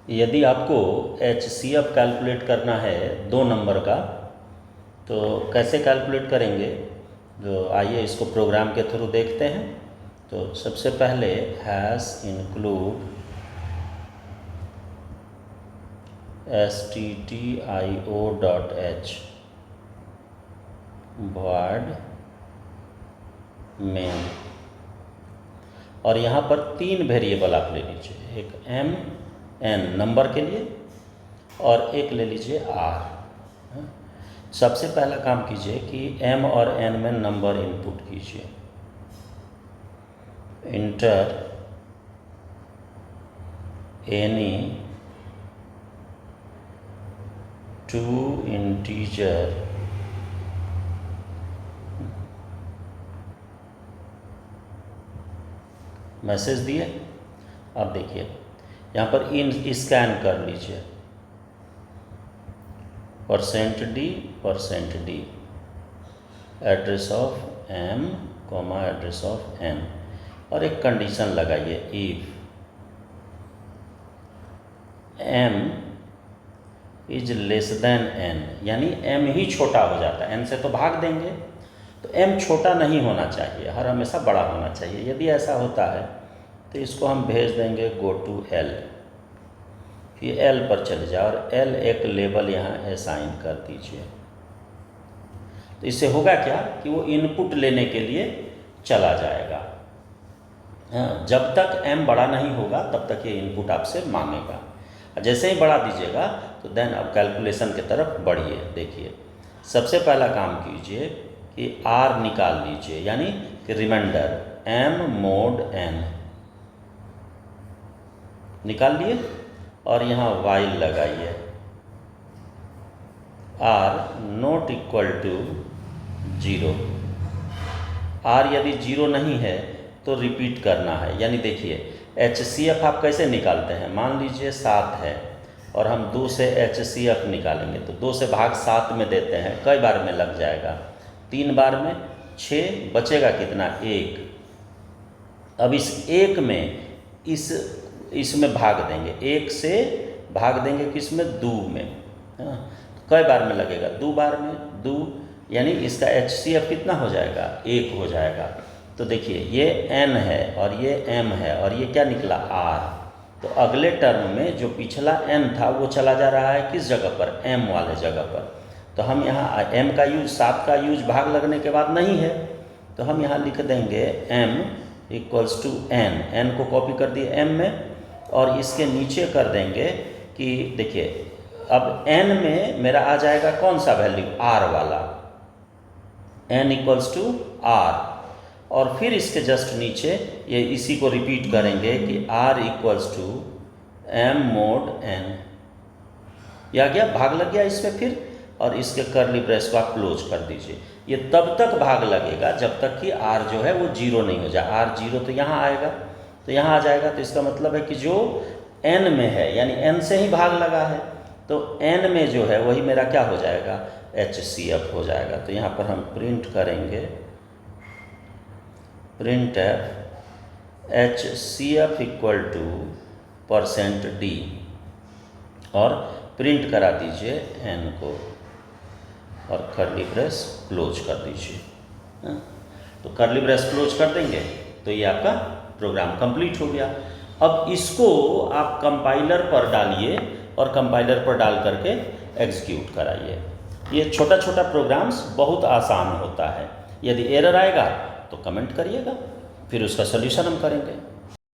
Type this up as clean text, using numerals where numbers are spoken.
यदि आपको HCF calculate करना है 2 नंबर का, तो कैसे कैलकुलेट करेंगे, जो आइए इसको प्रोग्राम के थ्रू देखते हैं। तो सबसे पहले hash include stdio.h void main, और यहाँ पर 3 वेरिएबल आप ले लीजिए, एक m n नंबर के लिए और एक ले लीजिए r। सबसे पहला काम कीजिए कि m और n में नंबर इनपुट कीजिए। इंटर एनी 2 इंटीजर मैसेज दिए। अब देखिए यहाँ पर इन स्कैन कर लीजिए, %d address of m, address of n, और एक कंडीशन लगाइए, if m is less than n, यानी m ही छोटा हो जाता है, n से तो भाग देंगे, तो m छोटा नहीं होना चाहिए, हर हमेशा बड़ा होना चाहिए। यदि ऐसा होता है तो इसको हम भेज देंगे गो टू l, फिर l पर चले जाओ और l एक लेबल यहाँ असाइन कर दीजिए। तो इससे होगा क्या कि वो इनपुट लेने के लिए चला जाएगा। हाँ, जब तक m बड़ा नहीं होगा तब तक ये इनपुट आपसे मांगेगा। जैसे ही बढ़ा दीजिएगा तो देन अब कैलकुलेशन की तरफ बढ़िए। देखिए सबसे पहला काम कीजिए कि r निकाल लीजिए, यानी कि रिमाइंडर m mod n निकाल लिए और यहाँ while लगाइए, r not equal to 0। r यदि 0 नहीं है तो रिपीट करना है। यानी देखिए HCF आप कैसे निकालते हैं, मान लीजिए 7 है और हम 2 से HCF निकालेंगे तो 2 से भाग 7 में देते हैं, कई बार में लग जाएगा, 3 बार में 6, बचेगा कितना 1। अब इस 1 में इसमें भाग देंगे, 1 से भाग देंगे किसमें, 2 में। हाँ, तो कई बार में लगेगा, 2 बार में 2, यानी इसका HCF कितना हो जाएगा, 1 हो जाएगा। तो देखिए ये n है और ये m है और ये क्या निकला r। तो अगले टर्म में जो पिछला n था वो चला जा रहा है किस जगह पर, m वाले जगह पर। तो हम यहाँ m का यूज, 7 का यूज भाग लगने के बाद नहीं है, तो हम यहाँ लिख देंगे m इक्वल्स टू n को कॉपी कर दिए m में, और इसके नीचे कर देंगे कि देखिए अब n में मेरा आ जाएगा कौन सा वैल्यू, r वाला, n इक्वल्स टू r, और फिर इसके जस्ट नीचे ये इसी को रिपीट करेंगे कि r equals to m mod n। यह आ गया, भाग लग गया इसमें फिर, और इसके कर्ली ब्रेस को आप क्लोज कर दीजिए। ये तब तक भाग लगेगा जब तक कि r जो है वो 0 नहीं हो जाए। r 0 तो यहाँ आएगा, तो यहाँ आ जाएगा, तो इसका मतलब है कि जो n में है, यानी n से ही भाग लगा है, तो n में जो है वही मेरा क्या हो जाएगा, HCF हो जाएगा। तो यहाँ पर हम प्रिंट करेंगे printf HCF equal to %d और प्रिंट करा दीजिए n को और कर्ली ब्रेस क्लोज कर दीजिए। तो कर्ली ब्रेस क्लोज कर देंगे तो ये आपका प्रोग्राम कंप्लीट हो गया। अब इसको आप कंपाइलर पर डालिए और कंपाइलर पर डाल करके एग्जीक्यूट कराइए। ये छोटा छोटा प्रोग्राम्स बहुत आसान होता है। यदि एरर आएगा तो कमेंट करिएगा, फिर उसका सलूशन हम करेंगे।